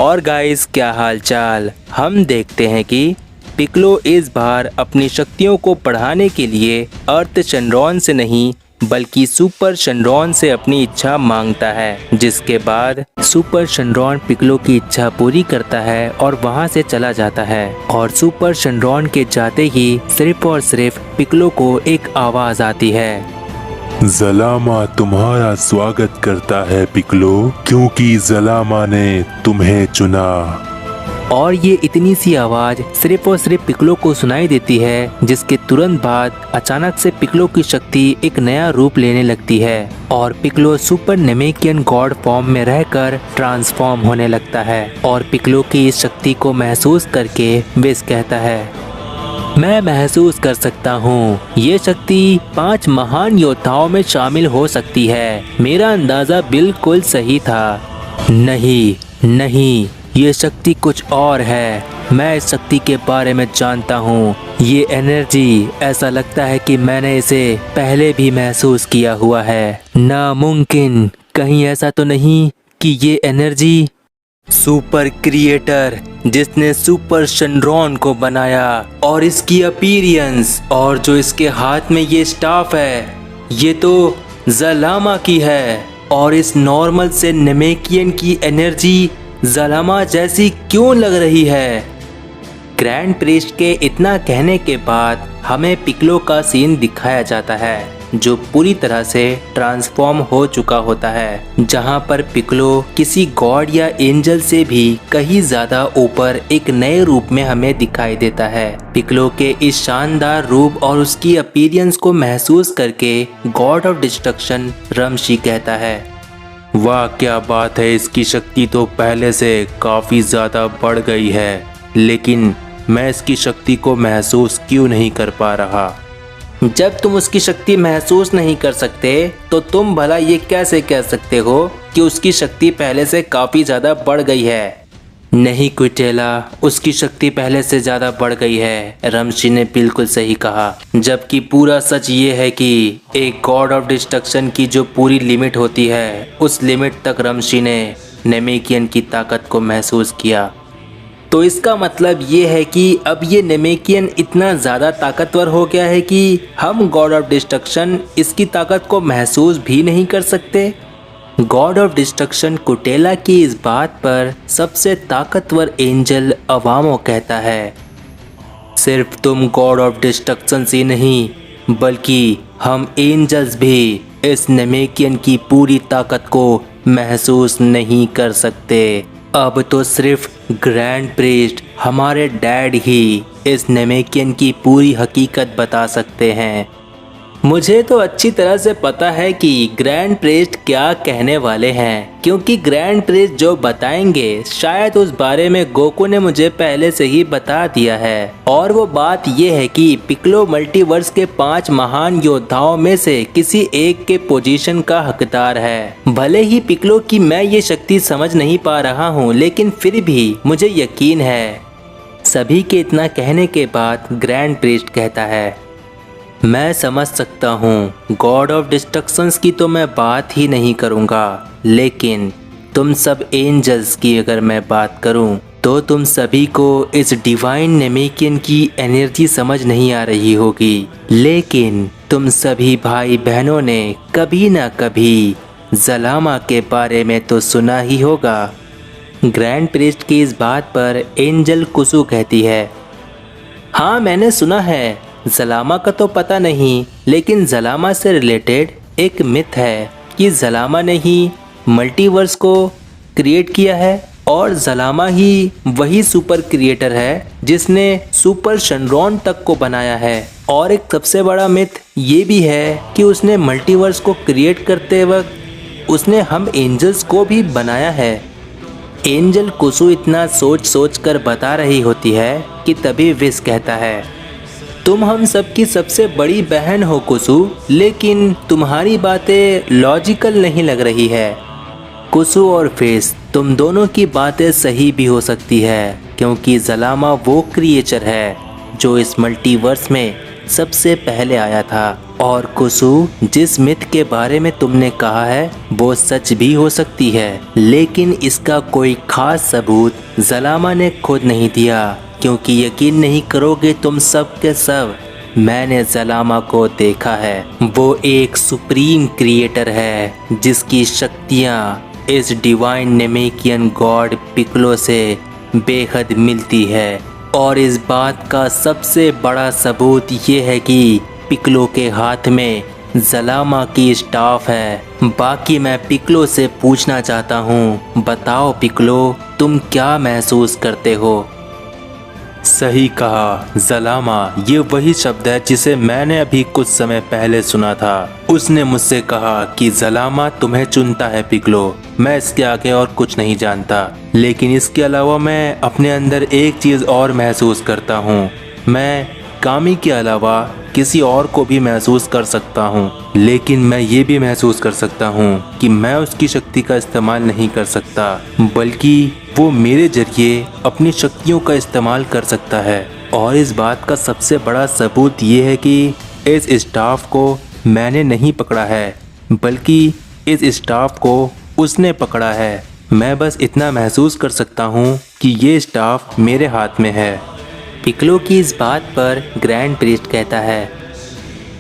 और गाइस, क्या हाल चाल। हम देखते हैं कि पिक्लो इस बार अपनी शक्तियों को बढ़ाने के लिए अर्थ शेनरॉन से नहीं बल्कि सुपर शेनरॉन से अपनी इच्छा मांगता है, जिसके बाद सुपर शेनरॉन पिक्लो की इच्छा पूरी करता है और वहां से चला जाता है। और सुपर शेनरॉन के जाते ही सिर्फ और सिर्फ पिक्लो को एक आवाज आती है, ज़लामा तुम्हारा स्वागत करता है पिक्लो, क्योंकि ज़लामा ने तुम्हें चुना। और ये इतनी सी आवाज सिर्फ और सिर्फ पिक्लो को सुनाई देती है, जिसके तुरंत बाद अचानक से पिक्लो की शक्ति एक नया रूप लेने लगती है और पिक्लो सुपर नेमेकियन गॉड फॉर्म में रहकर ट्रांसफॉर्म होने लगता है। और पिक्लो की इस शक्ति को महसूस करके विस कहता है, मैं महसूस कर सकता हूँ, ये शक्ति 5 महान योद्धाओं में शामिल हो सकती है। मेरा अंदाजा बिल्कुल सही था। नहीं, ये शक्ति कुछ और है। मैं इस शक्ति के बारे में जानता हूँ। ये एनर्जी, ऐसा लगता है कि मैंने इसे पहले भी महसूस किया हुआ है। नामुमकिन, कहीं ऐसा तो नहीं कि ये एनर्जी सुपर क्रिएटर जिसने सुपर शेनरॉन को बनाया और इसकी अपीयरेंस और जो इसके हाथ में ये स्टाफ है, ये तो ज़लामा की है। और इस नॉर्मल से नेमेकियन की एनर्जी ज़लामा जैसी क्यों लग रही है। ग्रैंड प्रीस्ट के इतना कहने के बाद हमें पिक्लो का सीन दिखाया जाता है, जो पूरी तरह से ट्रांसफॉर्म हो चुका होता है, जहां पर पिक्लो किसी गॉड या एंजल से भी कहीं ज्यादा ऊपर एक नए रूप में हमें दिखाई देता है। पिक्लो के इस शानदार रूप और उसकी अपीयरेंस को महसूस करके गॉड ऑफ डिस्ट्रक्शन रमशी कहता है, वाह क्या बात है, इसकी शक्ति तो पहले से काफी ज्यादा बढ़ गई है, लेकिन मैं इसकी शक्ति को महसूस क्यों नहीं कर पा रहा। जब तुम उसकी शक्ति महसूस नहीं कर सकते तो तुम भला ये कैसे कह सकते हो कि उसकी शक्ति पहले से काफी ज्यादा बढ़ गई है। नहीं क्विटेला, उसकी शक्ति पहले से ज्यादा बढ़ गई है। रमशी ने बिल्कुल सही कहा, जबकि पूरा सच ये है कि एक गॉड ऑफ डिस्ट्रक्शन की जो पूरी लिमिट होती है, उस लिमिट तक रमशी ने नेमेकियन की ताकत को महसूस किया। तो इसका मतलब ये है कि अब ये नेमेकियन इतना ज़्यादा ताकतवर हो गया है कि हम गॉड ऑफ डिस्ट्रक्शन इसकी ताकत को महसूस भी नहीं कर सकते। गॉड ऑफ डिस्ट्रक्शन कुटेला की इस बात पर सबसे ताकतवर एंजल अवामो कहता है, सिर्फ तुम गॉड ऑफ डिस्ट्रक्शन से नहीं बल्कि हम एंजल्स भी इस नेमेकियन की पूरी ताकत को महसूस नहीं कर सकते। अब तो सिर्फ ग्रैंड प्रीस्ट, हमारे डैड ही इस नेमेकियन की पूरी हकीकत बता सकते हैं। मुझे तो अच्छी तरह से पता है कि ग्रैंड प्रीस्ट क्या कहने वाले हैं, क्योंकि ग्रैंड प्रीस्ट जो बताएंगे शायद उस बारे में गोकू ने मुझे पहले से ही बता दिया है। और वो बात ये है कि पिक्लो मल्टीवर्स के 5 महान योद्धाओं में से किसी एक के पोजीशन का हकदार है। भले ही पिक्लो की मैं ये शक्ति समझ नहीं पा रहा हूँ, लेकिन फिर भी मुझे यकीन है। सभी के इतना कहने के बाद ग्रैंड प्रीस्ट कहता है, मैं समझ सकता हूँ, गॉड ऑफ डिस्ट्रक्शंस की तो मैं बात ही नहीं करूँगा, लेकिन तुम सब एंजल्स की अगर मैं बात करूँ तो तुम सभी को इस डिवाइन नेमेकियन की एनर्जी समझ नहीं आ रही होगी। लेकिन तुम सभी भाई बहनों ने कभी ना कभी ज़लामा के बारे में तो सुना ही होगा। ग्रैंड प्रीस्ट की इस बात पर एंजल कुसु कहती है, हाँ मैंने सुना है। ज़लामा का तो पता नहीं, लेकिन ज़लामा से रिलेटेड एक मिथ है कि ज़लामा ने ही मल्टीवर्स को क्रिएट किया है और ज़लामा ही वही सुपर क्रिएटर है जिसने सुपर शेनरॉन तक को बनाया है। और एक सबसे बड़ा मिथ ये भी है कि उसने मल्टीवर्स को क्रिएट करते वक्त उसने हम एंजल्स को भी बनाया है। एंजल कुसु इतना सोच कर बता रही होती है कि तभी विस कहता है, तुम हम सबकी सबसे बड़ी बहन हो कुसु, लेकिन तुम्हारी बातें लॉजिकल नहीं लग रही है। कुसु और फेस, तुम दोनों की बातें सही भी हो सकती है, क्योंकि ज़लामा वो क्रिएचर है जो इस मल्टीवर्स में सबसे पहले आया था। और कुसु, जिस मिथ के बारे में तुमने कहा है वो सच भी हो सकती है, लेकिन इसका कोई खास सबूत जलामा ने खुद नहीं दिया, क्योंकि यकीन नहीं करोगे तुम सब के सब, मैंने जलामा को देखा है। वो एक सुप्रीम क्रिएटर है जिसकी शक्तियाँ इस डिवाइन नेमेकियन गॉड पिक्लो से बेहद मिलती है। और इस बात का सबसे बड़ा सबूत ये है कि पिक्लो के हाथ में जलामा की स्टाफ है। बाकी मैं पिक्लो से पूछना चाहता हूँ, बताओ पिक्लो, तुम क्या महसूस करते हो? सही कहा जलामा, ये वही शब्द है जिसे मैंने अभी कुछ समय पहले सुना था। उसने मुझसे कहा कि जलामा तुम्हें चुनता है पिक्लो। मैं इसके आगे और कुछ नहीं जानता, लेकिन इसके अलावा मैं अपने अंदर एक चीज़ और महसूस करता हूँ। मैं कामी के अलावा किसी और को भी महसूस कर सकता हूँ, लेकिन मैं ये भी महसूस कर सकता हूँ कि मैं उसकी शक्ति का इस्तेमाल नहीं कर सकता, बल्कि वो मेरे जरिए अपनी शक्तियों का इस्तेमाल कर सकता है। और इस बात का सबसे बड़ा सबूत ये है कि इस स्टाफ को मैंने नहीं पकड़ा है, बल्कि इस स्टाफ को उसने पकड़ा है। मैं बस इतना महसूस कर सकता हूँ कि ये स्टाफ मेरे हाथ में है। पिक्लो की इस बात पर ग्रैंड प्रीस्ट कहता है,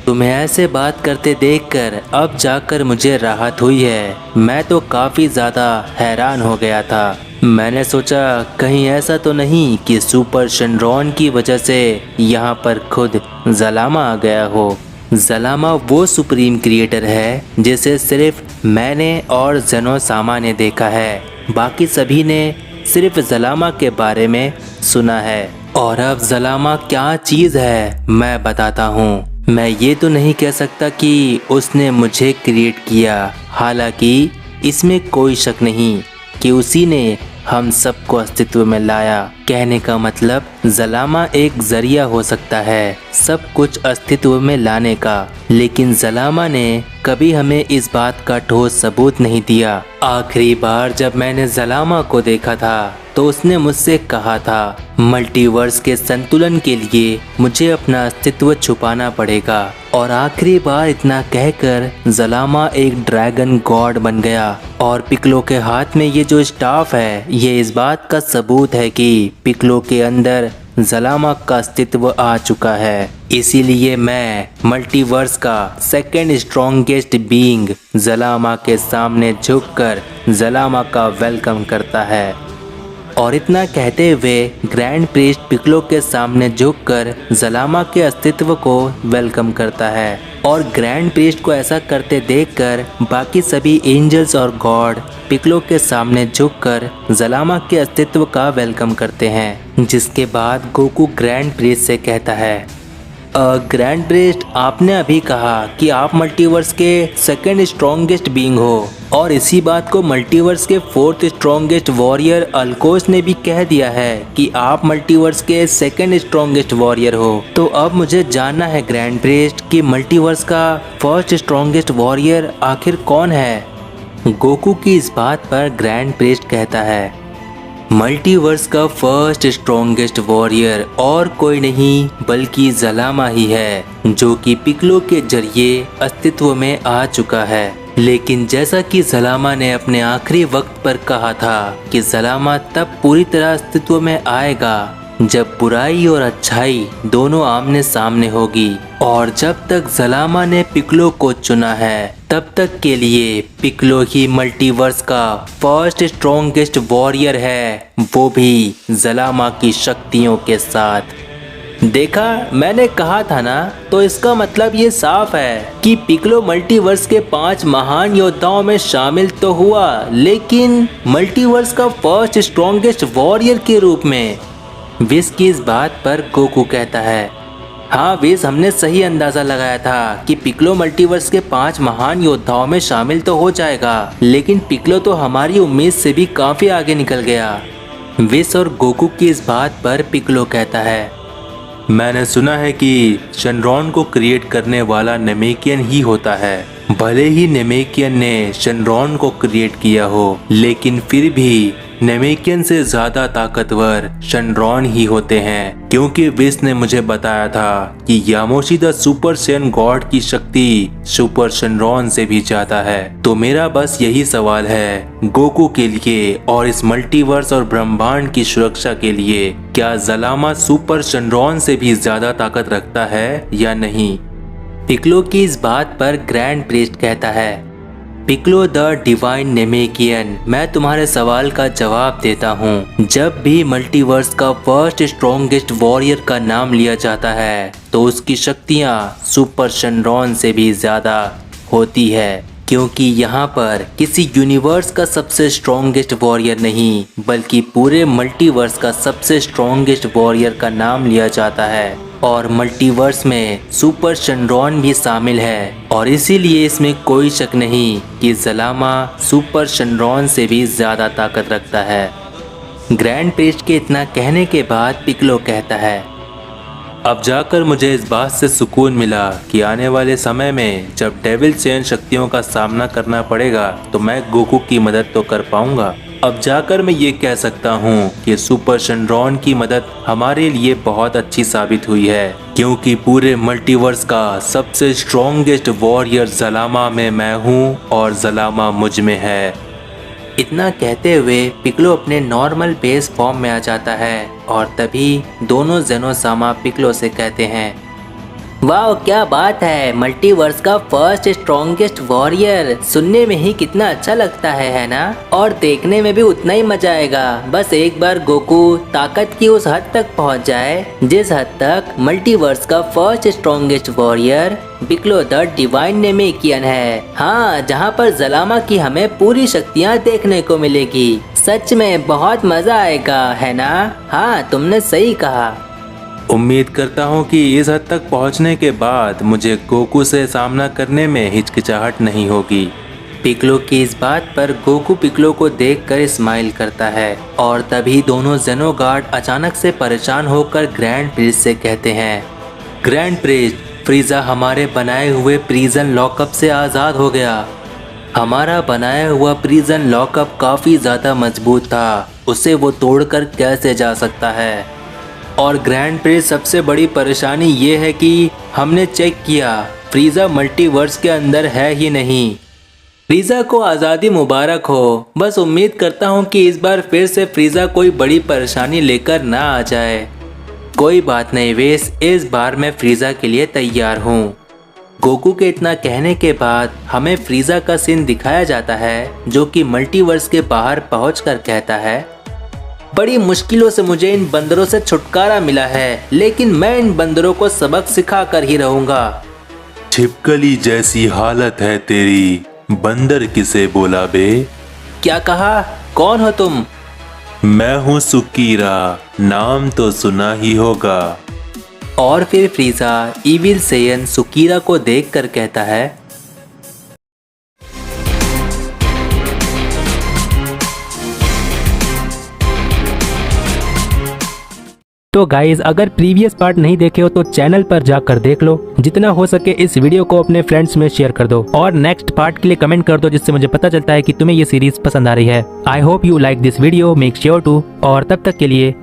तुम्हें ऐसे बात करते देखकर अब जाकर मुझे राहत हुई है। मैं तो काफ़ी ज़्यादा हैरान हो गया था। मैंने सोचा कहीं ऐसा तो नहीं कि सुपर शेनरॉन की वजह से यहाँ पर खुद जलामा आ गया हो। जलामा वो सुप्रीम क्रिएटर है जिसे सिर्फ मैंने और जेनोसामा ने देखा है। बाकी सभी ने सिर्फ जलामा के बारे में सुना है। और अब जलामा क्या चीज़ है मैं बताता हूँ। मैं ये तो नहीं कह सकता कि उसने मुझे क्रिएट किया, हालांकि इसमें कोई शक नहीं कि उसी ने हम सबको अस्तित्व में लाया। कहने का मतलब जलामा एक जरिया हो सकता है सब कुछ अस्तित्व में लाने का, लेकिन जलामा ने कभी हमें इस बात का ठोस सबूत नहीं दिया। आखिरी बार जब मैंने जलामा को देखा था तो उसने मुझसे कहा था मल्टीवर्स के संतुलन के लिए मुझे अपना अस्तित्व छुपाना पड़ेगा। और आखिरी बार इतना कहकर जलामा एक ड्रैगन गॉड बन गया। और पिक्लो के हाथ में ये जो स्टाफ है ये इस बात का सबूत है कि पिक्लो के अंदर जलामा का अस्तित्व आ चुका है। इसीलिए मैं मल्टीवर्स का सेकंड स्ट्रॉन्गेस्ट बीइंग जलामा के सामने झुककर जलामा का वेलकम करता है। और इतना कहते हुए ग्रैंड प्रीस्ट पिक्लो के सामने झुककर जलामा के अस्तित्व को वेलकम करता है। और ग्रैंड प्रीस्ट को ऐसा करते देखकर बाकी सभी एंजल्स और गॉड पिक्लो के सामने झुककर जलामा के अस्तित्व का वेलकम करते हैं। जिसके बाद गोकू ग्रैंड प्रीस्ट से कहता है, ग्रैंड प्रीस्ट, आपने अभी कहा कि आप मल्टीवर्स के सेकंड स्ट्रॉन्गेस्ट बीइंग हो, और इसी बात को मल्टीवर्स के फोर्थ स्ट्रॉन्गेस्ट वॉरियर अल्कोस ने भी कह दिया है कि आप मल्टीवर्स के सेकंड स्ट्रॉन्गेस्ट वॉरियर हो। तो अब मुझे जानना है ग्रैंड प्रीस्ट कि मल्टीवर्स का फर्स्ट स्ट्रॉन्गेस्ट वॉरियर आखिर कौन है? गोकू की इस बात पर ग्रैंड प्रीस्ट कहता है, मल्टीवर्स का फर्स्ट स्ट्रॉन्गेस्ट वॉरियर और कोई नहीं बल्कि जलामा ही है, जो कि पिक्लो के जरिए अस्तित्व में आ चुका है। लेकिन जैसा कि जलामा ने अपने आखिरी वक्त पर कहा था कि जलामा तब पूरी तरह अस्तित्व में आएगा जब बुराई और अच्छाई दोनों आमने सामने होगी। और जब तक जलामा ने पिक्लो को चुना है तब तक के लिए पिक्लो ही मल्टीवर्स का फर्स्ट स्ट्रॉन्गेस्ट वॉरियर है, वो भी जलामा की शक्तियों के साथ। देखा, मैंने कहा था ना। तो इसका मतलब ये साफ है कि पिक्लो मल्टीवर्स के 5 महान योद्धाओं में शामिल तो हुआ, लेकिन मल्टीवर्स का फर्स्ट स्ट्रॉन्गेस्ट वॉरियर के रूप में। विस की इस बात पर गोकू कहता है, हाँ विस, हमने सही अंदाजा लगाया था कि पिक्लो मल्टीवर्स के 5 महान योद्धाओं में शामिल तो हो जाएगा, लेकिन पिक्लो तो हमारी उम्मीद से भी काफी आगे निकल गया। विस और गोकू की इस बात पर पिक्लो कहता है, मैंने सुना है कि शेनरॉन को क्रिएट करने वाला नेमेकियन ही होता है। भले ही नेमेकियन ने शेनरॉन को क्रिएट किया हो, लेकिन फिर भी नेमेकियन से ज्यादा ताकतवर शेनरॉन ही होते हैं, क्योंकि विस ने मुझे बताया था कि यामोशी द सुपर सैयन गॉड की शक्ति सुपर शेनरॉन से भी ज्यादा है। तो मेरा बस यही सवाल है गोकू के लिए और इस मल्टीवर्स और ब्रह्मांड की सुरक्षा के लिए, क्या ज़लामा सुपर शेनरॉन से भी ज्यादा ताकत रखता है या नहीं? पिक्लो की इस बात पर ग्रैंड प्रीस्ट कहता है, पिक्लो द डिवाइन नेमेकियन, मैं तुम्हारे सवाल का जवाब देता हूँ। जब भी मल्टीवर्स का फर्स्ट स्ट्रॉन्गेस्ट वॉरियर का नाम लिया जाता है तो उसकी शक्तियाँ सुपर शेनरॉन से भी ज़्यादा होती है, क्योंकि यहाँ पर किसी यूनिवर्स का सबसे स्ट्रॉन्गेस्ट वॉरियर नहीं बल्कि पूरे मल्टीवर्स का सबसे स्ट्रॉन्गेस्ट वॉरियर का नाम लिया जाता है, और मल्टीवर्स में सुपर शेनरॉन भी शामिल है, और इसीलिए इसमें कोई शक नहीं कि ज़लामा सुपर शेनरॉन से भी ज़्यादा ताकत रखता है। ग्रैंड प्रीस्ट के इतना कहने के बाद पिक्लो कहता है, अब जाकर मुझे इस बात से सुकून मिला कि आने वाले समय में जब डेविल चेन शक्तियों का सामना करना पड़ेगा तो मैं गोकू की मदद तो कर पाऊंगा। अब जाकर मैं ये कह सकता हूँ कि सुपर शेनरॉन की मदद हमारे लिए बहुत अच्छी साबित हुई है, क्योंकि पूरे मल्टीवर्स का सबसे स्ट्रॉन्गेस्ट वॉरियर ज़लामा में मैं हूँ और ज़लामा मुझ में है। इतना कहते हुए पिक्लो अपने नॉर्मल बेस फॉर्म में आ जाता है, और तभी दोनों ज़ेनोसामा पिक्लो से कहते हैं, वाह क्या बात है, मल्टीवर्स का फर्स्ट स्ट्रॉन्गेस्ट वॉरियर, सुनने में ही कितना अच्छा लगता है ना? और देखने में भी उतना ही मजा आएगा। बस एक बार गोकू ताकत की उस हद तक पहुंच जाए जिस हद तक मल्टीवर्स का first strongest warrior Piccolo the divine Namekian है। हाँ, जहाँ पर ज़लामा की हमें पूरी शक्तियाँ देखने को मिलेगी। सच में बहुत मजा आएगा, है ना? हाँ, तुमने सही कहा। उम्मीद करता हूँ कि इस हद तक पहुँचने के बाद मुझे गोकू से सामना करने में हिचकिचाहट नहीं होगी। पिक्लो की इस बात पर गोकू पिक्लो को देखकर स्माइल करता है, और तभी दोनों ज़ेनोगार्ड अचानक से परेशान होकर ग्रैंड प्रीस्ट से कहते हैं, ग्रैंड प्रीस्ट, फ्रीज़ा हमारे बनाए हुए प्रिजन लॉकअप से आज़ाद हो गया। हमारा बनाया हुआ प्रिजन लॉकअप काफ़ी ज़्यादा मजबूत था, उसे वो तोड़कर कैसे जा सकता है? और ग्रैंड प्रीस्ट, सबसे बड़ी परेशानी ये है कि हमने चेक किया, फ्रीज़ा मल्टीवर्स के अंदर है ही नहीं। फ्रीज़ा को आज़ादी मुबारक हो। बस उम्मीद करता हूँ कि इस बार फिर से फ्रीज़ा कोई बड़ी परेशानी लेकर ना आ जाए। कोई बात नहीं वेस, इस बार मैं फ्रीज़ा के लिए तैयार हूँ। गोकू के इतना कहने के बाद हमें फ्रीज़ा का सीन दिखाया जाता है, जो कि मल्टीवर्स के बाहर पहुंचकर कहता है, बड़ी मुश्किलों से मुझे इन बंदरों से छुटकारा मिला है, लेकिन मैं इन बंदरों को सबक सिखा कर ही रहूंगा। छिपकली जैसी हालत है तेरी, बंदर किसे बोला बे? क्या कहा? कौन हो तुम? मैं हूँ सुकीरा, नाम तो सुना ही होगा। और फिर फ्रीज़ा इविल सेयन सुकीरा को देखकर कहता है, तो गाइज अगर प्रीवियस पार्ट नहीं देखे हो तो चैनल पर जाकर देख लो। जितना हो सके इस वीडियो को अपने फ्रेंड्स में शेयर कर दो, और नेक्स्ट पार्ट के लिए कमेंट कर दो, जिससे मुझे पता चलता है कि तुम्हें ये सीरीज पसंद आ रही है। I hope you like this video, make sure to. और तब तक के लिए